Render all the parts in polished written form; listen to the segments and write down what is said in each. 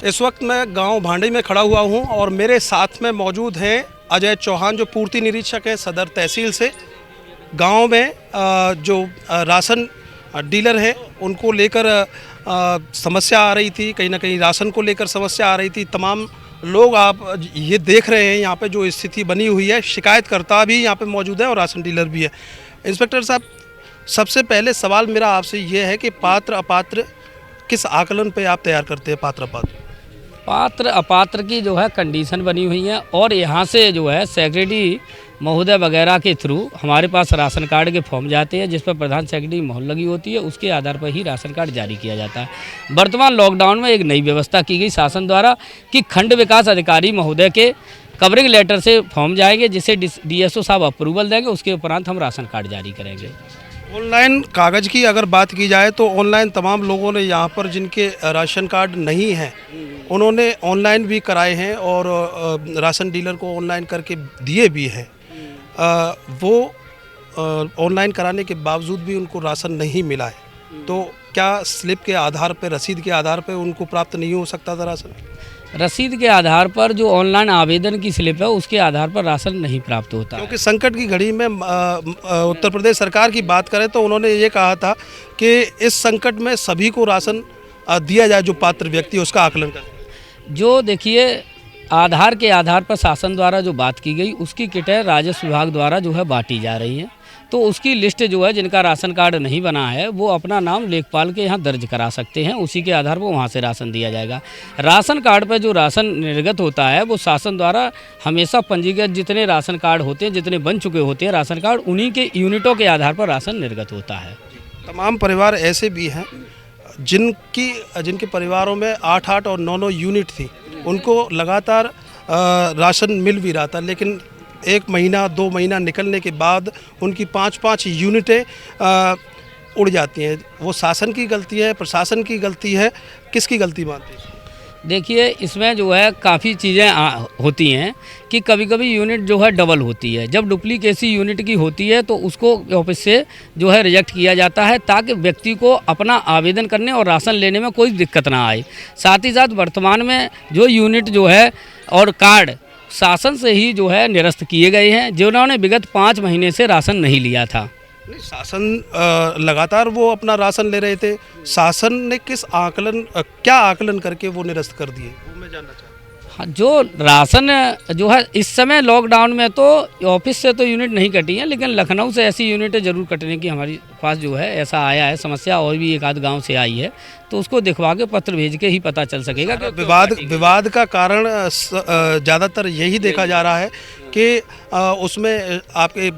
इस वक्त मैं गांव भांडी में खड़ा हुआ हूं और मेरे साथ में मौजूद हैं अजय चौहान, जो पूर्ति निरीक्षक हैं सदर तहसील से। गांव में जो राशन डीलर हैं उनको लेकर समस्या आ रही थी, कहीं ना कहीं राशन को लेकर समस्या आ रही थी। तमाम लोग आप ये देख रहे हैं यहाँ पे जो स्थिति बनी हुई है, शिकायतकर्ता भी यहाँ पे मौजूद है और राशन डीलर भी है। इंस्पेक्टर साहब, सबसे पहले सवाल मेरा आपसे ये है कि पात्र अपात्र किस आकलन पे आप तैयार करते हैं? पात्र अपात्र की जो है कंडीशन बनी हुई है और यहाँ से जो है सेक्रेटरी महोदय वगैरह के थ्रू हमारे पास राशन कार्ड के फॉर्म जाते हैं, जिस पर प्रधान सेक्रेटरी मोहर लगी होती है। उसके आधार पर ही राशन कार्ड जारी किया जाता है। वर्तमान लॉकडाउन में एक नई व्यवस्था की गई शासन द्वारा कि खंड विकास अधिकारी महोदय के कवरिंग लेटर से फॉर्म जाएंगे, जिसे DSO साहब अप्रूवल देंगे। उसके उपरांत हम राशन कार्ड जारी करेंगे। ऑनलाइन कागज़ की अगर बात की जाए तो ऑनलाइन तमाम लोगों ने यहाँ पर जिनके राशन कार्ड नहीं हैं उन्होंने ऑनलाइन भी कराए हैं और राशन डीलर को ऑनलाइन करके दिए भी हैं। वो ऑनलाइन कराने के बावजूद भी उनको राशन नहीं मिला है, तो क्या स्लिप के आधार पर, रसीद के आधार पर उनको प्राप्त नहीं हो सकता था राशन? रसीद के आधार पर जो ऑनलाइन आवेदन की स्लिप है उसके आधार पर राशन नहीं प्राप्त होता, क्योंकि संकट की घड़ी में उत्तर प्रदेश सरकार की बात करें तो उन्होंने ये कहा था कि इस संकट में सभी को राशन दिया जाए, जो पात्र व्यक्ति उसका आकलन करें। जो देखिए, आधार के आधार पर शासन द्वारा जो बात की गई उसकी किटें राजस्व विभाग द्वारा जो है बांटी जा रही हैं। तो उसकी लिस्ट जो है, जिनका राशन कार्ड नहीं बना है वो अपना नाम लेखपाल के यहाँ दर्ज करा सकते हैं। उसी के आधार पर वहाँ से राशन दिया जाएगा। राशन कार्ड पर जो राशन निर्गत होता है वो शासन द्वारा हमेशा पंजीकृत जितने राशन कार्ड होते हैं, जितने बन चुके होते हैं राशन कार्ड, उन्हीं के यूनिटों के आधार पर राशन निर्गत होता है। तमाम परिवार ऐसे भी हैं जिनके परिवारों में 8-8 और 9-9 यूनिट थी, उनको लगातार राशन मिल भी रहा था, लेकिन 1 महीना 2 महीना निकलने के बाद उनकी 5-5 यूनिटें उड़ जाती हैं। वो शासन की गलती है, प्रशासन की गलती है, किसकी गलती मानती है? देखिए, इसमें जो है काफ़ी चीज़ें होती हैं कि कभी कभी यूनिट जो है डबल होती है। जब डुप्लीकेसी यूनिट की होती है तो उसको ऑफिस से जो है रिजेक्ट किया जाता है, ताकि व्यक्ति को अपना आवेदन करने और राशन लेने में कोई दिक्कत ना आए। साथ ही साथ वर्तमान में जो यूनिट जो है और कार्ड शासन से ही जो है निरस्त किए गए हैं, जिन्होंने विगत 5 महीने से राशन नहीं लिया था। नहीं, शासन लगातार वो अपना राशन ले रहे थे। शासन ने क्या आकलन करके वो निरस्त कर दिए, वो मैं जानना चाहता हूँ। हाँ, जो राशन जो है इस समय लॉकडाउन में तो ऑफिस से तो यूनिट नहीं कटी है, लेकिन लखनऊ से ऐसी यूनिटें ज़रूर कटने की हमारी पास जो है ऐसा आया है समस्या, और भी एक आध गांव से आई है। तो उसको दिखवा के पत्र भेज के ही पता चल सकेगा कि विवाद का कारण ज़्यादातर यही देखा जा रहा है कि उसमें आपके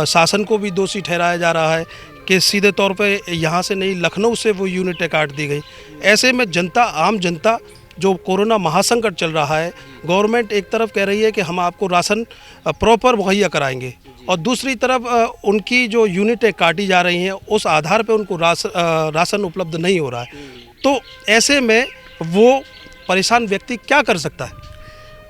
शासन को भी दोषी ठहराया जा रहा है कि सीधे तौर पे यहाँ से नहीं, लखनऊ से वो यूनिटें काट दी गई। ऐसे में जनता, आम जनता, जो कोरोना महासंकट चल रहा है, गवर्नमेंट एक तरफ कह रही है कि हम आपको राशन प्रॉपर मुहैया कराएंगे, और दूसरी तरफ उनकी जो यूनिटें काटी जा रही हैं उस आधार पे उनको राशन उपलब्ध नहीं हो रहा है। तो ऐसे में वो परेशान व्यक्ति क्या कर सकता है?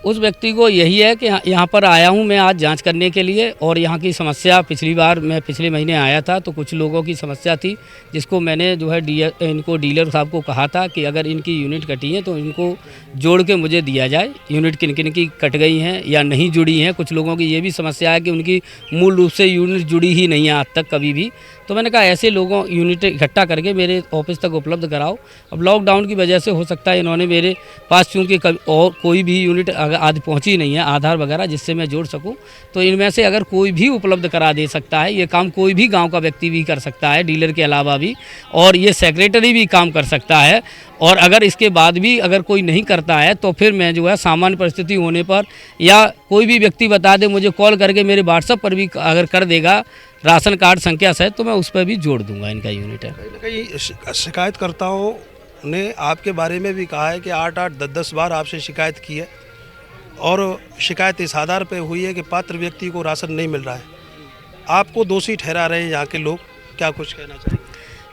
उस व्यक्ति को यही है कि यहाँ पर आया हूँ मैं आज जांच करने के लिए, और यहाँ की समस्या पिछली बार मैं पिछले महीने आया था तो कुछ लोगों की समस्या थी, जिसको मैंने जो है इनको डीलर साहब को कहा था कि अगर इनकी यूनिट कटी है तो इनको जोड़ के मुझे दिया जाए। यूनिट किन किन की कट गई हैं या नहीं जुड़ी हैं। कुछ लोगों की ये भी समस्या है कि उनकी मूल रूप से यूनिट जुड़ी ही नहीं है आज तक कभी भी। तो मैंने कहा ऐसे लोगों यूनिट इकट्ठा करके मेरे ऑफिस तक उपलब्ध कराओ। अब लॉकडाउन की वजह से हो सकता है इन्होंने मेरे पास चूँकि और कोई भी यूनिट आज पहुंची नहीं है, आधार वगैरह, जिससे मैं जोड़ सकूं, तो इनमें से अगर कोई भी उपलब्ध करा दे सकता है, ये काम कोई भी गांव का व्यक्ति भी कर सकता है डीलर के अलावा भी, और ये सेक्रेटरी भी काम कर सकता है। और अगर इसके बाद भी अगर कोई नहीं करता है तो फिर मैं जो है सामान्य परिस्थिति होने पर, या कोई भी व्यक्ति बता दे मुझे कॉल करके, मेरे व्हाट्सएप पर भी अगर कर देगा राशन कार्ड संख्या सहित, तो मैं उस पर भी जोड़ दूंगा इनका यूनिट है। कहीं ना कहीं शिकायतकर्ताओं ने आपके बारे में भी कहा है कि 8-8, 10-10 बार आपसे शिकायत की है, और शिकायत इस आधार पे हुई है कि पात्र व्यक्ति को राशन नहीं मिल रहा है। आपको दोषी ठहरा रहे हैं यहाँ के लोग, क्या कुछ कहना चाहिए?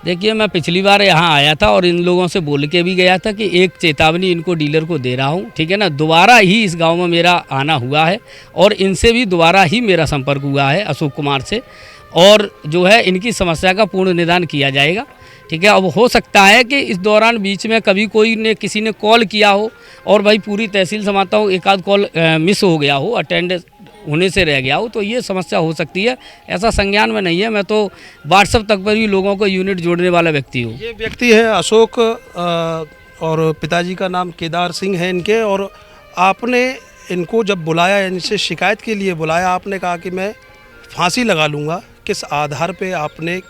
देखिए, मैं पिछली बार यहाँ आया था और इन लोगों से बोल के भी गया था कि एक चेतावनी इनको डीलर को दे रहा हूँ, ठीक है ना। दोबारा ही इस गांव में मेरा आना हुआ है और इनसे भी दोबारा ही मेरा संपर्क हुआ है, अशोक कुमार से, और जो है इनकी समस्या का पूर्ण निदान किया जाएगा, ठीक है। अब हो सकता है कि इस दौरान बीच में कभी किसी ने कॉल किया हो और भाई पूरी तहसील समाता हूँ, एक आध कॉल मिस हो गया हो, अटेंड होने से रह गया हो, तो ये समस्या हो सकती है। ऐसा संज्ञान में नहीं है, मैं तो व्हाट्सएप तक पर भी लोगों को यूनिट जोड़ने वाला व्यक्ति हूँ। ये व्यक्ति है अशोक और पिताजी का नाम केदार सिंह है इनके। और आपने इनको जब बुलाया, इनसे शिकायत के लिए बुलाया, आपने कहा कि मैं फांसी लगा लूँगा। किस आधार पे आपने,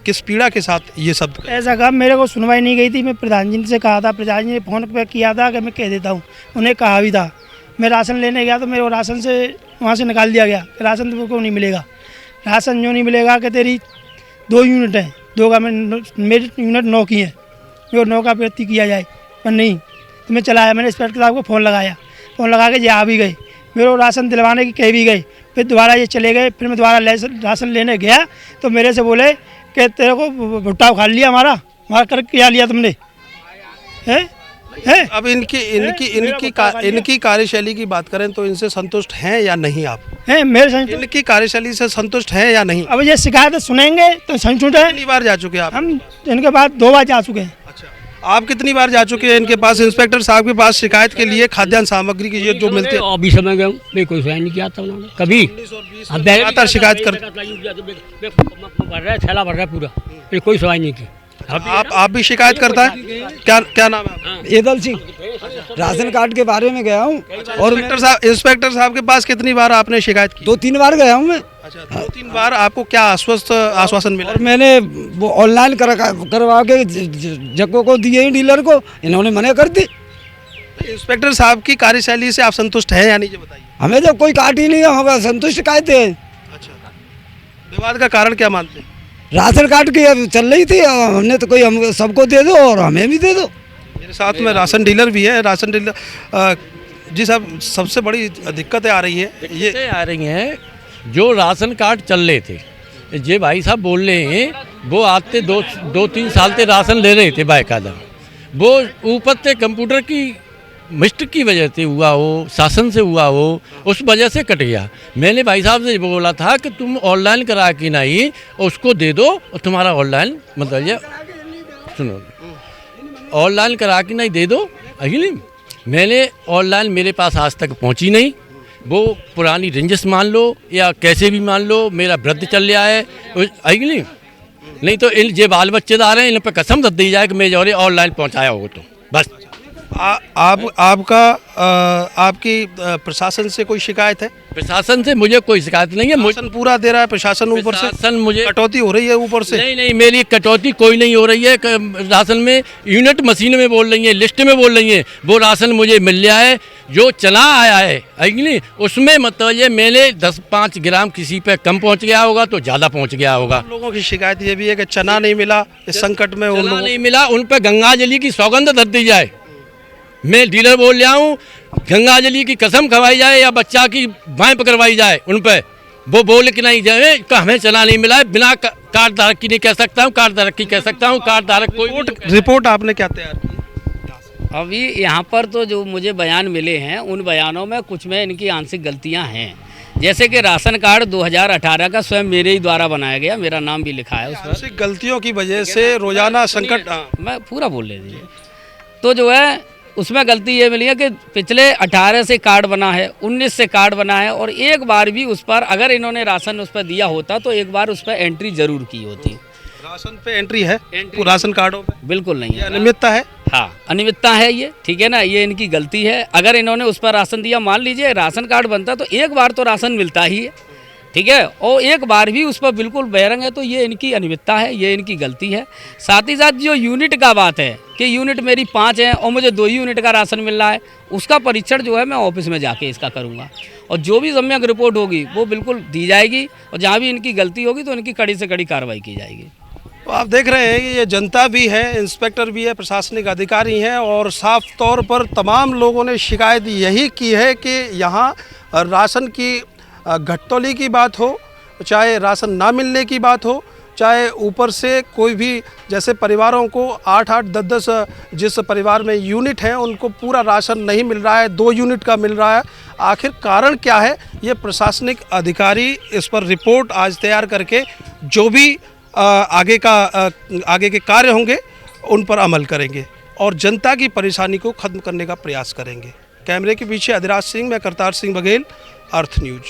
किस पीड़ा के साथ ये शब्द कहे? ऐसा कहा, मेरे को सुनवाई नहीं गई थी। मैं प्रधान जी से कहा था, प्रधान जी ने फ़ोन पे किया था कि मैं कह देता हूँ, उन्हें कहा भी था। मैं राशन लेने गया तो मेरे को राशन से वहाँ से निकाल दिया गया कि राशन तुमको नहीं मिलेगा। राशन जो नहीं मिलेगा कि तेरी 2 यूनिट हैं, 2 का मेरी यूनिट 9 की है, मेरे को 9 का व्यक्ति किया जाए, पर नहीं। तो मैं चला आया, मैंने इंस्पेक्टर साहब को फ़ोन लगाया, फ़ोन लगा के ये आ भी गए, मेरे को राशन दिलवाने की कह भी गए। फिर दोबारा ये चले गए। फिर मैं दोबारा राशन लेने गया तो मेरे से बोले कि तेरे को भुट्टा उखाड़ लिया हमारा कर क्या लिया तुमने, है? अब इनकी कार्यशैली की बात करें तो इनसे संतुष्ट हैं या नहीं आप? हैं मेरे संतुष्ट। इनकी कार्यशैली से संतुष्ट हैं या नहीं? अब ये शिकायत सुनेंगे तो संतुष्ट है। कितनी बार जा चुके हैं आप? हम इनके पास 2 बार जा चुके हैं। अच्छा, आप कितनी बार जा चुके हैं इनके पास, इंस्पेक्टर साहब के पास, शिकायत के लिए खाद्यान्न सामग्री की ये जो मिलती है? अभी समय गया हूँ, मैं कोई सुनाई नहीं किया था उन्होंने कभी। लगातार शिकायत कर, भर रहा है, थैला भर रहा है पूरा, फिर कोई सुनाई नहीं की। आप भी शिकायत करता है? क्या नाम है आपका? एदल सिंह, राशन कार्ड के बारे में गया हूँ। और इंस्पेक्टर साहब के पास कितनी बार आपने शिकायत की? 2-3 बार गया हूँ मैं। अच्छा, 2-3 बार। आपको क्या आश्वासन मिला? और मैंने वो ऑनलाइन करवा के जगह को दिए, डीलर को, इन्होंने मना कर दी। इंस्पेक्टर साहब की कार्यशैली से आप संतुष्ट हैं या नहीं, ये बताइए। हमें जब कोई काट ही नहीं है, हम संतुष्ट कहते हैं। अच्छा, विवाद का कारण क्या मानते हैं? राशन कार्ड की अब चल रही थी, हमने तो कोई हम सबको दे दो और हमें भी दे दो। मेरे साथ में राशन डीलर भी है। राशन डीलर जी साहब, सबसे बड़ी दिक्कतें आ रही है, ये आ रही हैं जो राशन कार्ड चल रहे थे, ये भाई साहब बोल रहे हैं वो आते 2-3 साल से राशन ले रहे थे बाकायदा। वो ऊपर से कंप्यूटर की मिस्टेक की वजह से हुआ हो, शासन से हुआ हो, उस वजह से कट गया। मैंने भाई साहब से बोला था कि तुम ऑनलाइन करा के नहीं उसको दे दो और तुम्हारा ऑनलाइन मतलब ये सुनो, ऑनलाइन करा के नहीं दे दो। अगली मैंने ऑनलाइन मेरे पास आज तक पहुंची नहीं। वो पुरानी रंजिश मान लो या कैसे भी मान लो, मेरा वृद्ध चल रहा है अगली, नहीं तो इन जे बाल बच्चेदार हैं, इन पर कसम दे दी जाए कि मैं जो ऑनलाइन पहुँचाया हो तो बस। आपकी प्रशासन से कोई शिकायत है? प्रशासन से मुझे कोई शिकायत नहीं है। प्रशासन पूरा दे रहा है, प्रशासन ऊपर से प्रशासन मुझे कटौती हो रही है ऊपर से? नहीं, मेरी कटौती कोई नहीं हो रही है। राशन में यूनिट मशीन में बोल रही है, लिस्ट में बोल रही है, वो राशन मुझे मिल रहा है जो चला आया है अगली, उसमें मतलब ये मैंने 10-5 ग्राम किसी पे कम पहुंच गया होगा तो ज़्यादा पहुंच गया होगा। लोगों की शिकायत ये भी है कि चना नहीं मिला, इस संकट में उन लोगों नहीं मिला, उन पर गंगाजली की सौगंध धर दी जाए। मैं डीलर बोल रहा हूँ, गंगाजली की कसम खवाई जाए या बच्चा की बाएं पकड़वाई जाए उन पर। वो बोल के नहीं जाए कि हमें चना नहीं मिला है, बिना कार्ड धारक की नहीं कह सकता हूँ, कार्ड धारक की कह सकता हूँ। कार्ड धारक कोई रिपोर्ट आपने क्या तैयार की? अभी यहाँ पर तो जो मुझे बयान मिले हैं उन बयानों में कुछ में इनकी आंशिक गलतियाँ हैं। जैसे कि राशन कार्ड 2018 का स्वयं मेरे ही द्वारा बनाया गया, मेरा नाम भी लिखा है उस पर। आंशिक गलतियों की वजह से रोजाना संकट, मैं पूरा बोल ले दीजिए। तो जो है उसमें गलती ये मिली है कि पिछले 18 से कार्ड बना है, 19 से कार्ड बना है, और एक बार भी उस पर अगर इन्होंने राशन उस पर दिया होता तो एक बार उस पर एंट्री जरूर की होती। राशन पे एंट्री है? राशन कार्डों पे बिल्कुल नहीं है। अनियमितता है? हाँ, अनियमितता है ये, ठीक है ना, ये इनकी गलती है। अगर इन्होंने उस पर राशन दिया, मान लीजिए राशन कार्ड बनता तो एक बार तो राशन मिलता ही है, ठीक है, और एक बार भी उस पर बिल्कुल बहरंग है, तो ये इनकी अनियमितता है, ये इनकी गलती है। साथ ही साथ जो यूनिट का बात है कि यूनिट मेरी 5 है और मुझे 2 यूनिट का राशन मिल रहा है, उसका परीक्षण जो है मैं ऑफिस में जाके इसका करूँगा, और जो भी सम्यक रिपोर्ट होगी वो बिल्कुल दी जाएगी, और जहाँ भी इनकी गलती होगी तो इनकी कड़ी से कड़ी कार्रवाई की जाएगी। तो आप देख रहे हैं कि ये जनता भी है, इंस्पेक्टर भी है, प्रशासनिक अधिकारी हैं, और साफ तौर पर तमाम लोगों ने शिकायत यही की है कि यहाँ राशन की घटतौली की बात हो, चाहे राशन ना मिलने की बात हो, चाहे ऊपर से कोई भी, जैसे परिवारों को 8-8, 10-10 जिस परिवार में यूनिट हैं उनको पूरा राशन नहीं मिल रहा है, 2 यूनिट का मिल रहा है। आखिर कारण क्या है, ये प्रशासनिक अधिकारी इस पर रिपोर्ट आज तैयार करके जो भी आगे के कार्य होंगे उन पर अमल करेंगे। और जनता की परेशानी को खत्म करने का प्रयास करेंगे। कैमरे के पीछे अधिराज सिंह, मैं करतार सिंह बघेल, अर्थ न्यूज।